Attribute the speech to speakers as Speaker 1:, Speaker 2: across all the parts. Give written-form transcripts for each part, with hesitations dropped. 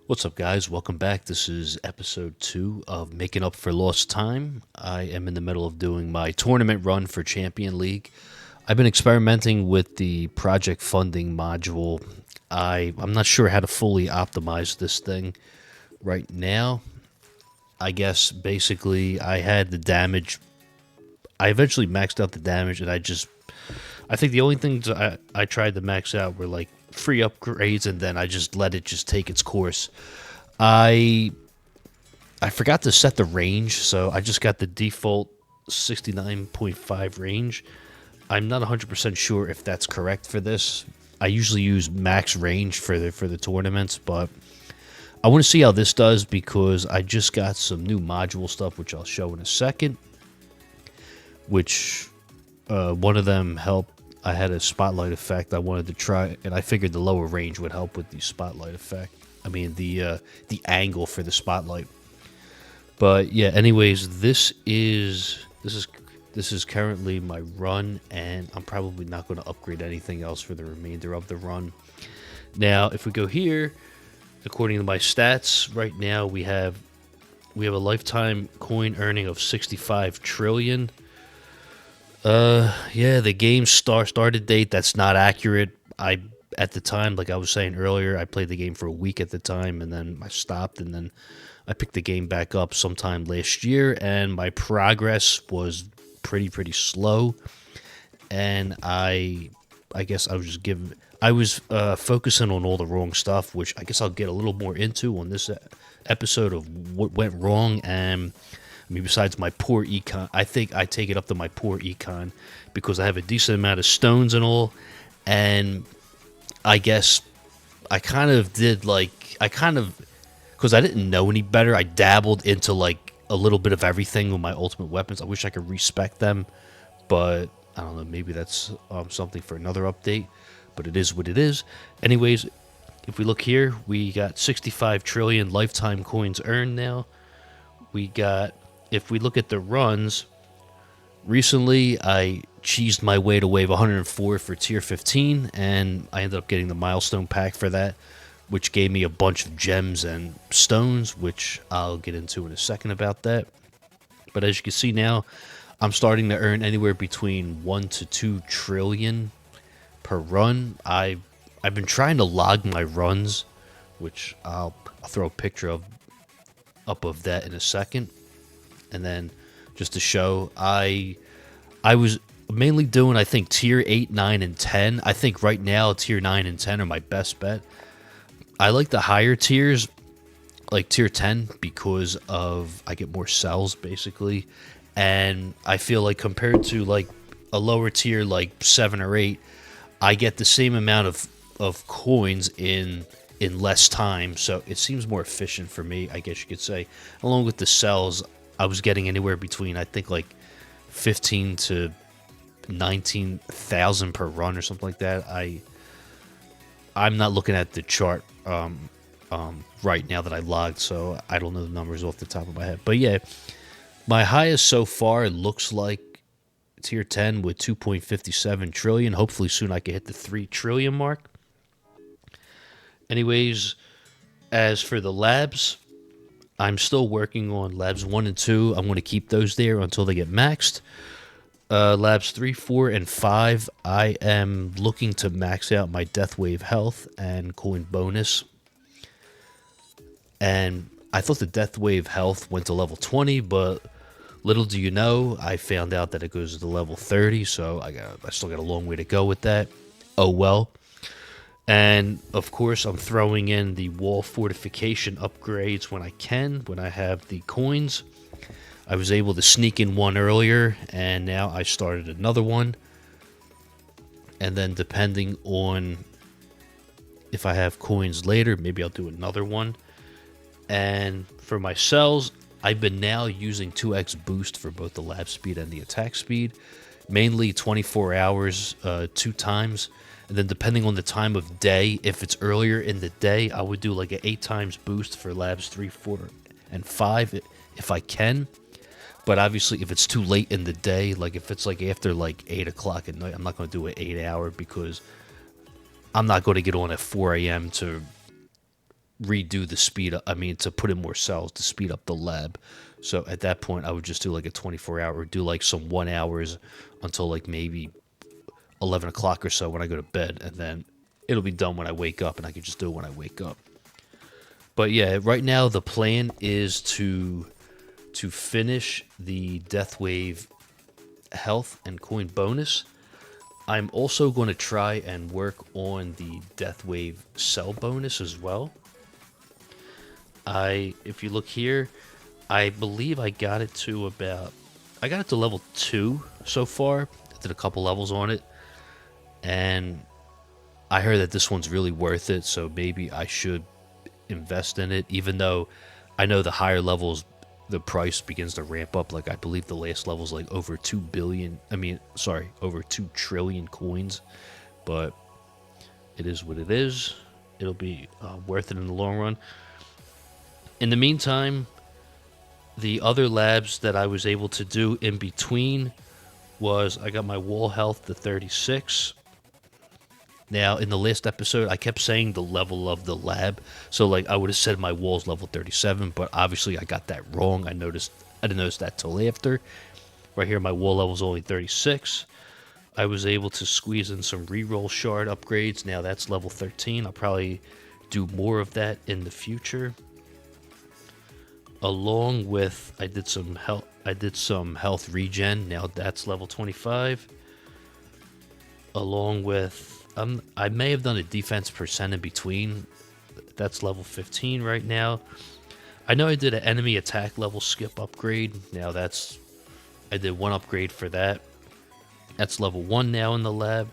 Speaker 1: What's up, guys? Welcome back. This is episode 2 of Making Up for Lost Time. I am in the middle of doing my tournament run for Champion League. I've been experimenting with the project funding module. I'm not sure how to fully optimize this thing right now. I guess basically I had the damage. I eventually maxed out the damage, and I think the only things I tried to max out were like free upgrades, and then I just let it just take its course. I I forgot to set the range, so I just got the default 69.5 range. I'm not 100% sure if that's correct for this. I usually use max range for the tournaments, but I want to see how this does because I just got some new module stuff, which I'll show in a second. Which one of them helped. I had a spotlight effect I wanted to try, and I figured the lower range would help with the spotlight effect. I mean the angle for the spotlight. But yeah, anyways, this is currently my run, and I'm probably not going to upgrade anything else for the remainder of the run. Now, if we go here, according to my stats, right now we have a lifetime coin earning of 65 trillion. Yeah, the game started date, that's not accurate. At the time, like I was saying earlier, I played the game for a week at the time, and then I stopped, and then I picked the game back up sometime last year, and my progress was pretty slow. And I guess I was focusing on all the wrong stuff, which I guess I'll get a little more into on this episode of what went wrong. And I mean, besides my poor econ, I think I take it up to my poor econ because I have a decent amount of stones and all. And I guess I kind of did because I didn't know any better. I dabbled into like a little bit of everything with my ultimate weapons. I wish I could respec them, but I don't know. Maybe that's something for another update. But it is what it is. Anyways, if we look here, we got 65 trillion lifetime coins earned now. If we look at the runs, recently I cheesed my way to wave 104 for tier 15, and I ended up getting the milestone pack for that, which gave me a bunch of gems and stones, which I'll get into in a second about that. But as you can see now, I'm starting to earn anywhere between 1 to 2 trillion per run. I've been trying to log my runs, which I'll throw a picture of up of that in a second. And then just to show, I was mainly doing, I think, tier 8, 9, and 10. I think right now tier 9 and 10 are my best bet. I like the higher tiers, like tier 10, because of I get more cells basically, and I feel like compared to like a lower tier like 7 or 8, I get the same amount of coins in less time, so it seems more efficient for me, I guess you could say. Along with the cells, I was getting anywhere between I think like 15 to 19,000 per run or something like that. I'm not looking at the chart right now that I logged, so I don't know the numbers off the top of my head. But yeah, my highest so far looks like tier 10 with 2.57 trillion. Hopefully soon I can hit the 3 trillion mark. Anyways, as for the labs, I'm still working on labs 1 and 2. I'm going to keep those there until they get maxed. Labs 3, 4, and 5, I am looking to max out my Death Wave health and coin bonus. And I thought the Death Wave health went to level 20, but little do you know, I found out that it goes to level 30, so I still got a long way to go with that. Oh well. And of course, I'm throwing in the wall fortification upgrades when I can, when I have the coins. I was able to sneak in one earlier, and now I started another one. And then depending on if I have coins later, maybe I'll do another one. And for my cells, I've been now using 2x boost for both the lab speed and the attack speed. Mainly 24 hours, 2 times. And then depending on the time of day, if it's earlier in the day, I would do like an 8 times boost for labs 3, 4, and 5 if I can. But obviously, if it's too late in the day, like if it's like after like 8 o'clock at night, I'm not going to do an 8 hour because I'm not going to get on at 4 a.m. to redo the speed up, I mean, to put in more cells to speed up the lab. So at that point, I would just do like a 24-hour, do like some 1 hours until like maybe 11 o'clock or so when I go to bed, and then it'll be done when I wake up, and I can just do it when I wake up. But yeah, right now the plan is to finish the Death Wave health and coin bonus. I'm also going to try and work on the Death Wave cell bonus as well. If you look here, I believe I got it to level 2 so far. I did a couple levels on it, and I heard that this one's really worth it, so maybe I should invest in it, even though I know the higher levels, the price begins to ramp up. Like, I believe the last level's like over 2 billion, over 2 trillion coins, but it is what it is. It'll be worth it in the long run. In the meantime, the other labs that I was able to do in between was I got my wall health to 36. Now, in the last episode, I kept saying the level of the lab. So, like, I would have said my wall's level 37, but obviously I got that wrong. I didn't notice that till after. Right here, my wall level's only 36. I was able to squeeze in some reroll shard upgrades. Now that's level 13. I'll probably do more of that in the future. Along with, I did some health regen. Now that's level 25. Along with, I may have done a defense percent in between. That's level 15 right now. I know I did an enemy attack level skip upgrade. Now I did one upgrade for that. That's level 1 now in the lab.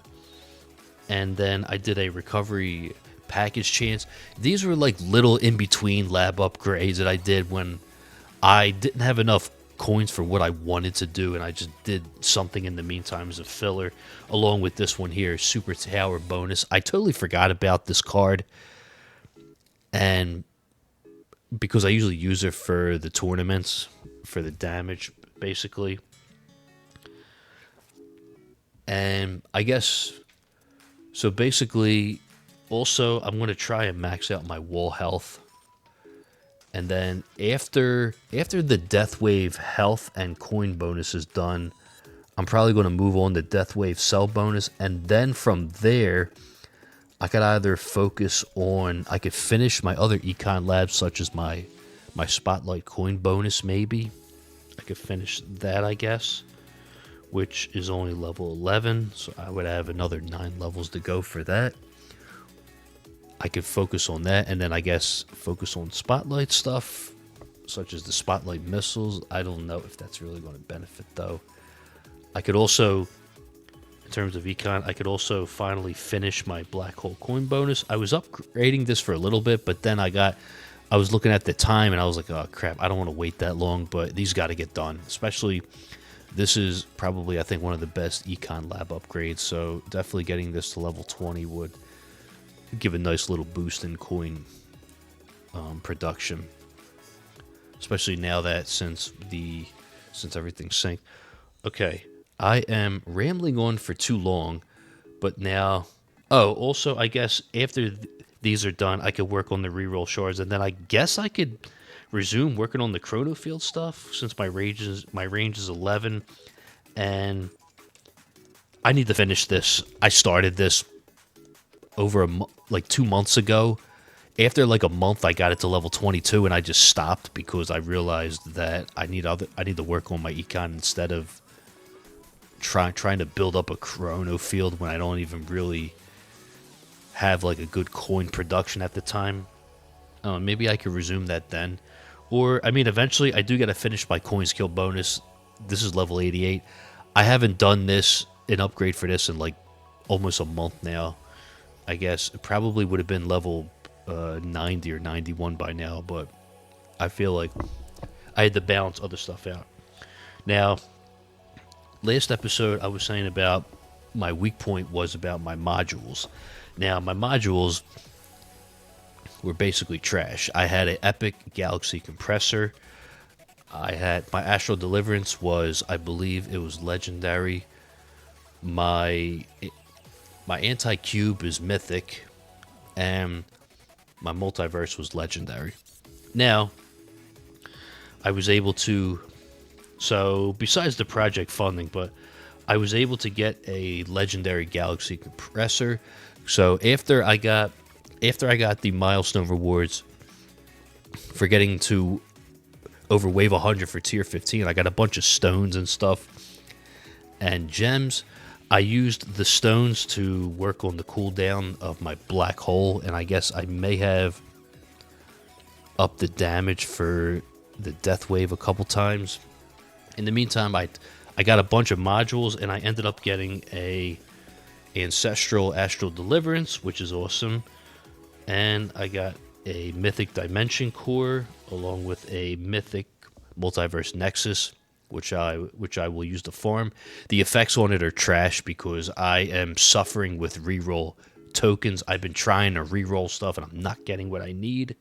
Speaker 1: And then I did a recovery package chance. These were like little in-between lab upgrades that I did when I didn't have enough coins for what I wanted to do, and I just did something in the meantime as a filler, along with this one here, Super Tower bonus. I totally forgot about this card, and because I usually use it for the tournaments, for the damage, basically. And I guess, so basically, also, I'm going to try and max out my wall health. And then after the Death Wave health and coin bonus is done, I'm probably going to move on to Death Wave cell bonus. And then from there, I could either I could finish my other econ labs, such as my Spotlight coin bonus, maybe. I could finish that, I guess, which is only level 11. So I would have another 9 levels to go for that. I could focus on that, and then I guess focus on Spotlight stuff, such as the Spotlight missiles. I don't know if that's really going to benefit, though. I could also, in terms of econ, I could also finally finish my Black Hole coin bonus. I was upgrading this for a little bit, but then I was looking at the time, and I was like, oh, crap, I don't want to wait that long, but these got to get done. Especially, this is probably, I think, one of the best econ lab upgrades, so definitely getting this to level 20 would give a nice little boost in coin production, especially now that since everything's synced. Okay, I am rambling on for too long, but now, also I guess after these are done, I could work on the reroll shards, and then I guess I could resume working on the chrono field stuff since my range is 11, and I need to finish this. I started this over 2 months ago. After like a month, I got it to level 22, and I just stopped because I realized that I need to work on my econ instead of trying to build up a chrono field when I don't even really have like a good coin production at the time. Maybe I could resume that then, or I mean, eventually I do get to finish my coin skill bonus. This is level 88. I haven't done an upgrade for this in like almost a month now. I guess it probably would have been level 90 or 91 by now, but I feel like I had to balance other stuff out. Now, last episode I was saying about my weak point was about my modules. Now, my modules were basically trash. I had an Epic Galaxy compressor. I had my Astral Deliverance was, I believe it was legendary. My anti-cube is mythic, and my multiverse was legendary. Now, I was able to, so besides the project funding, but I was able to get a legendary galaxy compressor. So after I got the milestone rewards for getting to over wave 100 for tier 15, I got a bunch of stones and stuff and gems. I used the stones to work on the cooldown of my black hole, and I guess I may have upped the damage for the death wave a couple times. In the meantime, I got a bunch of modules, and I ended up getting a ancestral astral deliverance, which is awesome, and I got a mythic dimension core along with a mythic multiverse nexus, which I will use to farm. The effects on it are trash because I am suffering with reroll tokens. I've been trying to reroll stuff and I'm not getting what I need.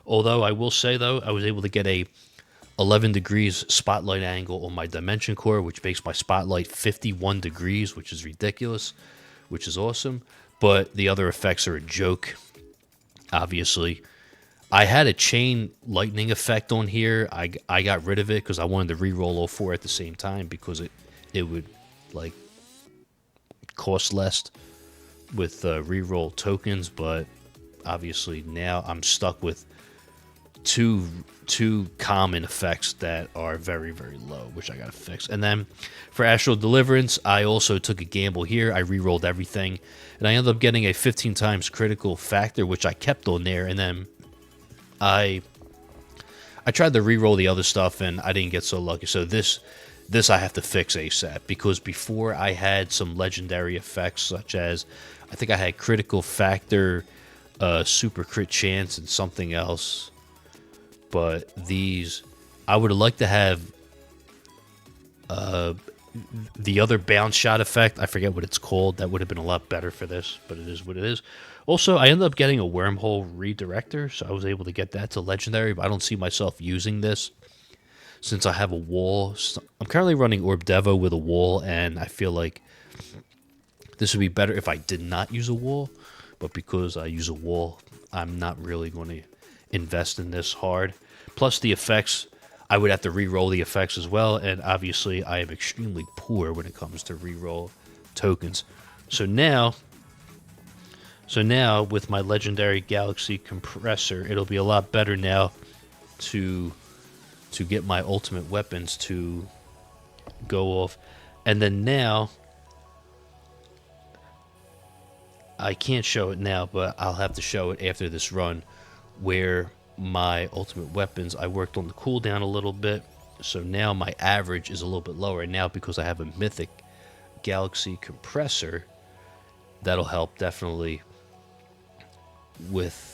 Speaker 1: Although I will say though, I was able to get a 11 degrees spotlight angle on my dimension core, which makes my spotlight 51 degrees, which is ridiculous, which is awesome. But the other effects are a joke, obviously. I had a chain lightning effect on here. I got rid of it because I wanted to reroll all 4 at the same time because it would like cost less with reroll tokens. But obviously now I'm stuck with two common effects that are very, very low, which I gotta fix. And then for Astral Deliverance, I also took a gamble here. I rerolled everything, and I ended up getting a 15 times critical factor, which I kept on there. And then I tried to re-roll the other stuff and I didn't get so lucky. So this I have to fix ASAP, because before I had some legendary effects such as I think I had critical factor, super crit chance, and something else. But these I would have liked to have the other bounce shot effect. I forget what it's called. That would have been a lot better for this, but it is what it is. Also, I ended up getting a wormhole redirector, so I was able to get that to legendary, but I don't see myself using this since I have a wall. I'm currently running Orb Devo with a wall, and I feel like this would be better if I did not use a wall, but because I use a wall, I'm not really going to invest in this hard. Plus the effects, I would have to re-roll the effects as well, and obviously I am extremely poor when it comes to re-roll tokens. So now with my legendary galaxy compressor, it'll be a lot better now to get my ultimate weapons to go off. And then now I can't show it now, but I'll have to show it after this run, where my ultimate weapons, I worked on the cooldown a little bit, so now my average is a little bit lower. And now because I have a mythic galaxy compressor, that'll help definitely with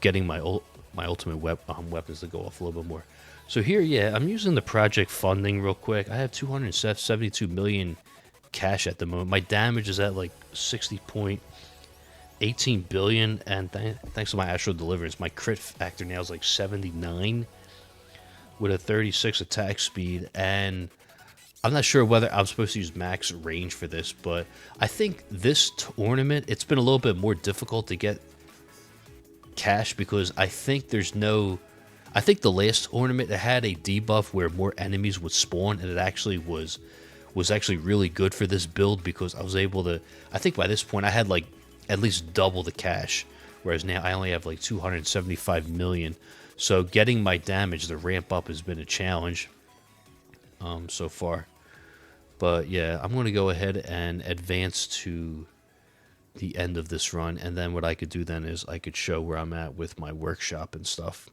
Speaker 1: getting my ultimate weapons to go off a little bit more. So here, yeah, I'm using the project funding real quick. I have 272 million cash at the moment. My damage is at like 60.18 billion, and thanks to my Astral Deliverance, my crit factor now is like 79 with a 36 attack speed. And I'm not sure whether I'm supposed to use max range for this, but I think this tournament, it's been a little bit more difficult to get cash because I think the last tournament, it had a debuff where more enemies would spawn, and it actually was actually really good for this build because I was able to, I think by this point I had like at least double the cash, whereas now I only have like 275 million. So getting my damage to ramp up has been a challenge so far. But yeah, I'm going to go ahead and advance to the end of this run, and then what I could do then is I could show where I'm at with my workshop and stuff.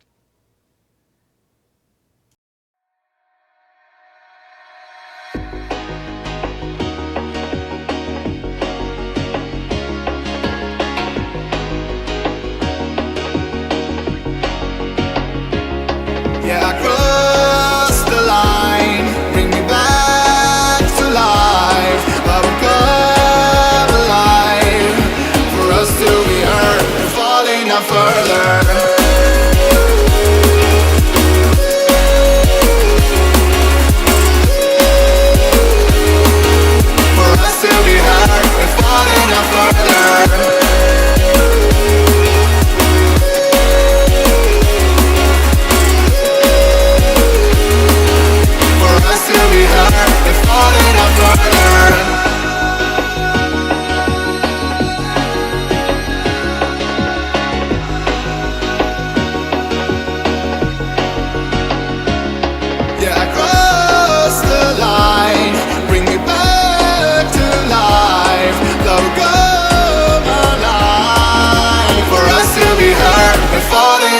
Speaker 2: Yeah, I crossed the line, bring me back to life. I will come alive for us to be heard and falling no further. For us to be heard and falling no further.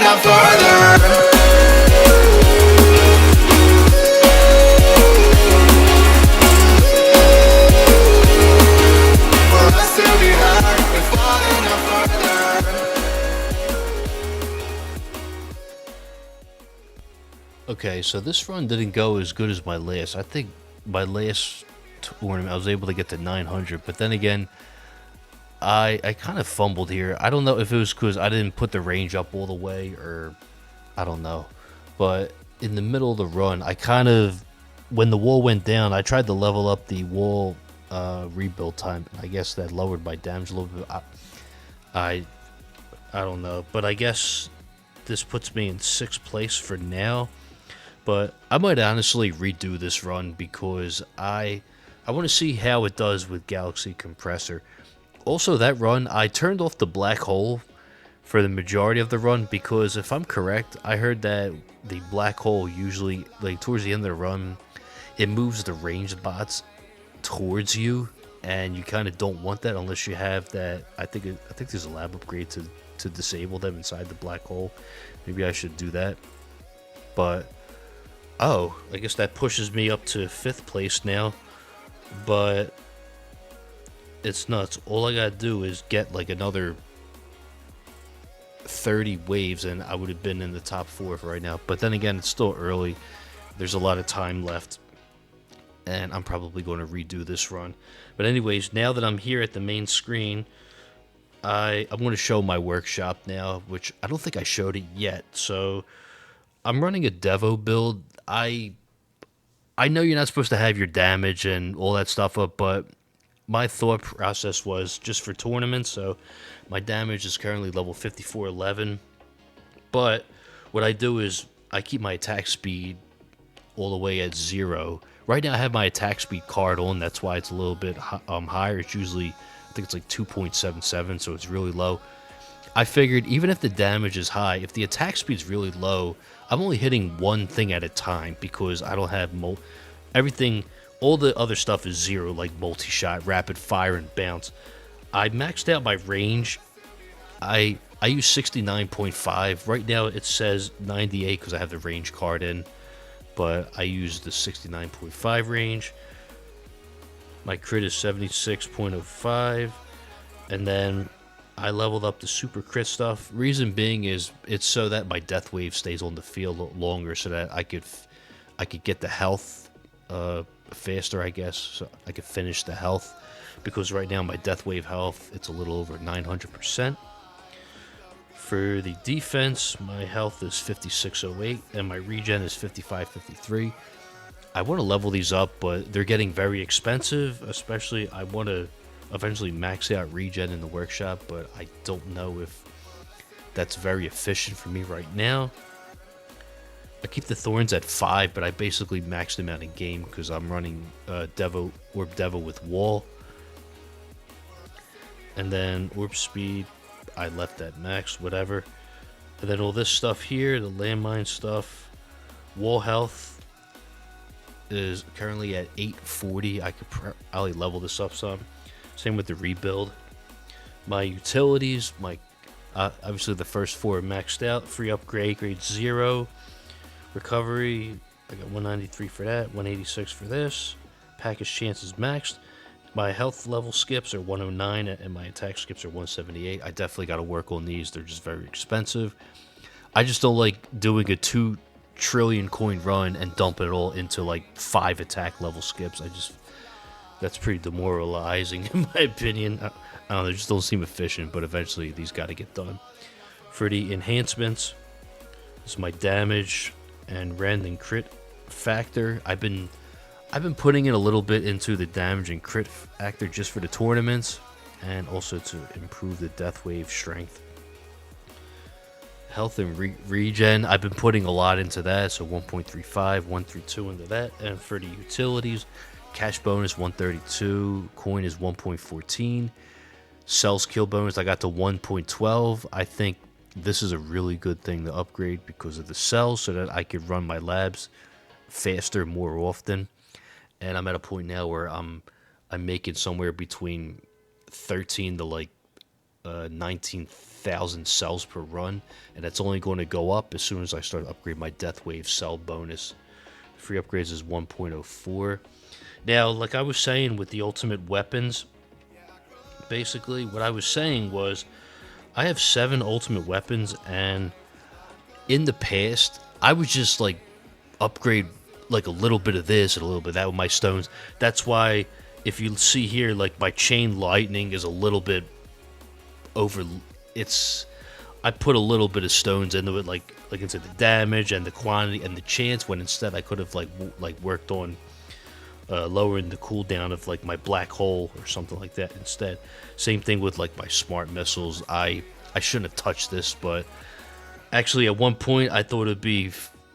Speaker 2: enough further. For us to be heard, we're falling no further.
Speaker 1: Okay, so this run didn't go as good as my last. I think my last tournament I was able to get to 900, but then again, I kind of fumbled here. I don't know if it was because I didn't put the range up all the way, or I don't know. But in the middle of the run, I kind of, when the wall went down, I tried to level up the wall rebuild time. I guess that lowered my damage a little bit. I I don't know, but I guess this puts me in 6th place for now. But I might honestly redo this run because I want to see how it does with Galaxy Compressor. Also, that run, I turned off the black hole for the majority of the run because if I'm correct, I heard that the black hole usually, like towards the end of the run, it moves the ranged bots towards you, and you kind of don't want that unless you have that. I think there's a lab upgrade to disable them inside the black hole. Maybe I should do that. But oh, I guess that pushes me up to 5th place now. But it's nuts. All I gotta do is get like another 30 waves and I would have been in the top 4 for right now. But then again, it's still early. There's a lot of time left. And I'm probably going to redo this run. But anyways, now that I'm here at the main screen, I'm going to show my workshop now, which I don't think I showed it yet. So I'm running a Devo build. I know you're not supposed to have your damage and all that stuff up, but my thought process was just for tournaments. So my damage is currently level 5411. But what I do is I keep my attack speed all the way at 0. Right now I have my attack speed card on. That's why it's a little bit higher. It's usually, I think it's like 2.77, so it's really low. I figured even if the damage is high, if the attack speed's really low, I'm only hitting one thing at a time because I don't have everything. All the other stuff is 0, like multi-shot, rapid fire, and bounce. I maxed out my range. I use 69.5. Right now it says 98 because I have the range card in, but I use the 69.5 range. My crit is 76.05, and then I leveled up the super crit stuff. Reason being is it's so that my death wave stays on the field longer, so that I could get the health faster, I guess, so I could finish the health, because right now my death wave health, it's a little over 900%. For the defense, my health is 5608 and my regen is 5553. I want to level these up, but they're getting very expensive. Especially I want to eventually max out regen in the workshop, but I don't know if that's very efficient for me right now. I keep the thorns at 5, but I basically maxed them out in game because I'm running Devo with wall. And then orb speed, I left at max, whatever. And then all this stuff here, the landmine stuff. Wall health is currently at 840. I could probably level this up some. Same with the rebuild. My utilities, obviously the first 4 are maxed out. Free upgrade, grade 0. Recovery, I got 193 for that, 186 for this. Package chances maxed. My health level skips are 109 and my attack skips are 178. I definitely got to work on these. They're just very expensive. I just don't like doing a 2 trillion coin run and dump it all into like 5 attack level skips. That's pretty demoralizing in my opinion. I don't know, they just don't seem efficient, but eventually these got to get done. For the enhancements, this is my damage and rend and crit factor. I've been putting in a little bit into the damage and crit factor just for the tournaments, and also to improve the death wave strength. Health and regen, I've been putting a lot into that, so 1.35, 132 into that. And for the utilities, cash bonus 132, coin is 1.14, cells kill bonus I got to 1.12. I think this is a really good thing to upgrade because of the cells, so that I could run my labs faster more often. And I'm at a point now where I'm making somewhere between 13 to like 19,000 1,000 cells per run, and that's only going to go up as soon as I start to upgrade my Death Wave cell bonus. Free upgrades is 1.04. Now, like I was saying with the ultimate weapons, basically what I was saying was I have 7 ultimate weapons, and in the past I would just like upgrade like a little bit of this and a little bit of that with my stones. That's why if you see here, like my chain lightning is a little bit over. It's I put a little bit of stones into it, like into the damage and the quantity and the chance. When instead I could have like worked on lowering the cooldown of like my black hole or something like that instead. Same thing with like my smart missiles. I shouldn't have touched this, but actually at one point I thought it'd be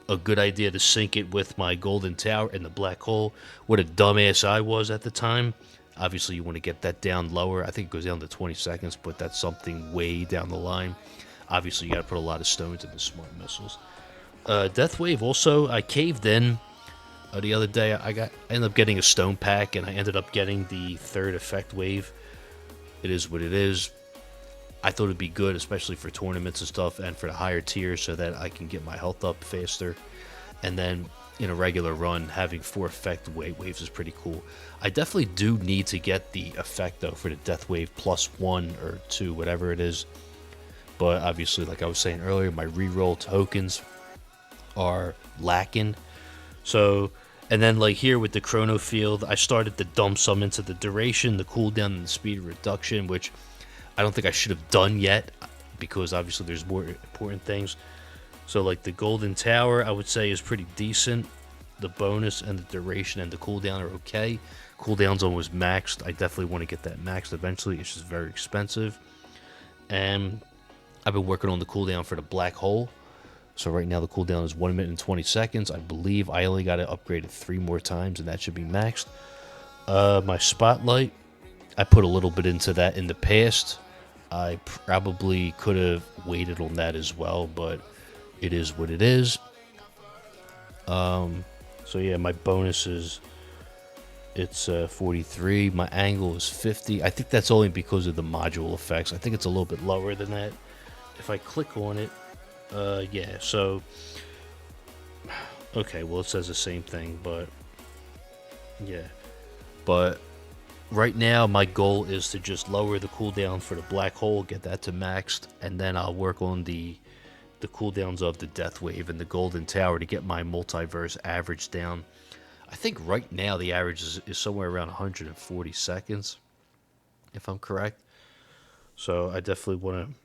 Speaker 1: a good idea to sync it with my golden tower and the black hole. What a dumbass I was at the time. Obviously you want to get that down lower. I think it goes down to 20 seconds, but that's something way down the line. Obviously you got to put a lot of stones in the smart missiles. Death Wave also, I caved in. The other day I ended up getting a stone pack, and I ended up getting the 3rd effect wave. It is what it is. I thought it'd be good, especially for tournaments and stuff, and for the higher tiers, so that I can get my health up faster. And then in a regular run, having 4 effect waves is pretty cool. I definitely do need to get the effect though for the Death Wave +1 or 2, whatever it is. But obviously, like I was saying earlier, my reroll tokens are lacking. So, and then like here with the chrono field, I started to dump some into the duration, the cooldown, and the speed reduction, which I don't think I should have done yet, because obviously there's more important things. So like the golden tower, I would say is pretty decent. The bonus and the duration and the cooldown are okay. Cooldown's almost maxed. I definitely want to get that maxed eventually. It's just very expensive. And I've been working on the cooldown for the black hole. So right now the cooldown is 1 minute and 20 seconds. I believe I only got to upgrade it 3 more times, and that should be maxed. My spotlight, I put a little bit into that in the past. I probably could have waited on that as well, but it is what it is. So yeah, my bonus is, it's 43. My angle is 50. I think that's only because of the module effects. I think it's a little bit lower than that. If I click on it, yeah, so okay, well it says the same thing, but yeah. But right now my goal is to just lower the cooldown for the black hole, get that to maxed, and then I'll work on the cooldowns of the Death Wave and the golden tower to get my multiverse average down. I think right now the average is somewhere around 140 seconds, if I'm correct. So I definitely want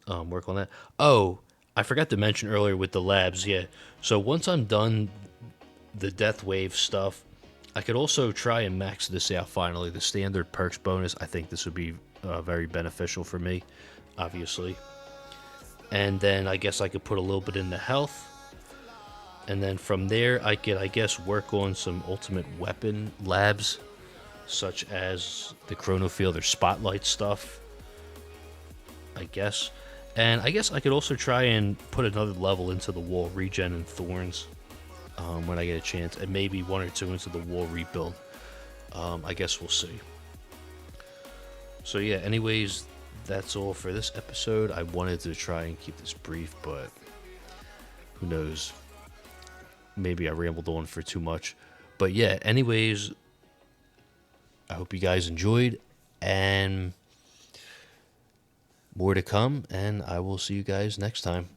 Speaker 1: to work on that. Oh, I forgot to mention earlier with the labs, yeah. So once I'm done the Death Wave stuff, I could also try and max this out finally. The standard perks bonus, I think this would be very beneficial for me, obviously. And then I guess I could put a little bit in the health. And then from there, I could, I guess, work on some ultimate weapon labs, such as the chrono field or spotlight stuff, I guess. And I guess I could also try and put another level into the wall regen and thorns when I get a chance, and maybe 1 or 2 into the wall rebuild. I guess we'll see. So yeah, anyways, that's all for this episode. I wanted to try and keep this brief, but who knows? Maybe I rambled on for too much. But yeah, anyways, I hope you guys enjoyed, and more to come, and I will see you guys next time.